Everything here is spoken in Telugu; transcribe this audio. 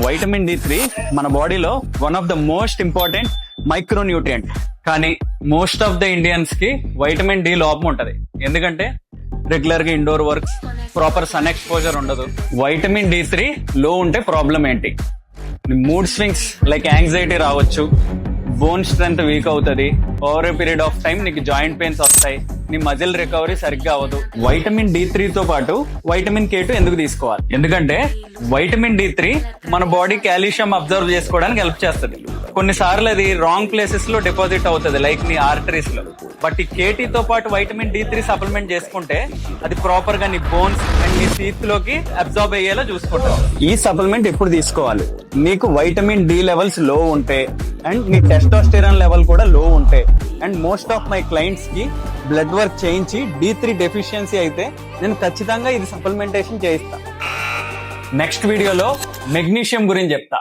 వైటమిన్ డి3 మన బాడీలో one of the most important micronutrient. కానీ మోస్ట్ ఆఫ్ ద ఇండియన్స్ కి వైటమిన్ డి లోపం ఉంటది. ఎందుకంటే రెగ్యులర్ గా indoor works, proper sun exposure ఉండదు. వైటమిన్ డి3 లో ఉంటే ప్రాబ్లం ఏంటి? మూడ్ స్వింగ్స్ లైక్ యాంగ్జైటీ రావచ్చు, బోన్ స్ట్రెంత్ వీక్ అవుతుంది, over a period of time నీకు జాయింట్ పెయిన్స్ వస్తాయి, నీ మజిల్ రికవరీ సరిగ్గా అవ్వదు. వైటమిన్ డి3 తో పాటు వైటమిన్ K2 ఎందుకు తీసుకోవాలి? ఎందుకంటే వైటమిన్ డి3 మన బాడీ కాల్షియం అబ్జర్వ్ చేసుకోవడానికి హెల్ప్ చేస్తుంది. కొన్నిసార్లు అది రాంగ్ ప్లేసెస్ లో డిపాజిట్ అవుతుంది, లైక్ నీ ఆర్టరీస్ లో. బట్ ఈ KT తో పాటు వైటమిన్ డి3 సప్లిమెంట్ చేసుకుంటే అది ప్రాపర్ గా నీ బోన్స్ అండ్ నీ టీత్ లోకి అబ్జార్బ్ అయ్యేలా చూసుకుంటాం. ఈ సప్లిమెంట్ ఎప్పుడు తీసుకోవాలి? నీకు వైటమిన్ డి లెవెల్స్ లో ఉంటే అండ్ నీ టెస్టోస్టెరాన్ లెవెల్ కూడా లో ఉంటే, and most of my clients కి బ్లడ్ వర్క్ చేయించి డి3 డెఫిషియన్సీ అయితే నేను ఖచ్చితంగా ఇది సప్లిమెంటేషన్ చేయిస్తా. నెక్స్ట్ వీడియోలో మెగ్నీషియం గురించి చెప్తా.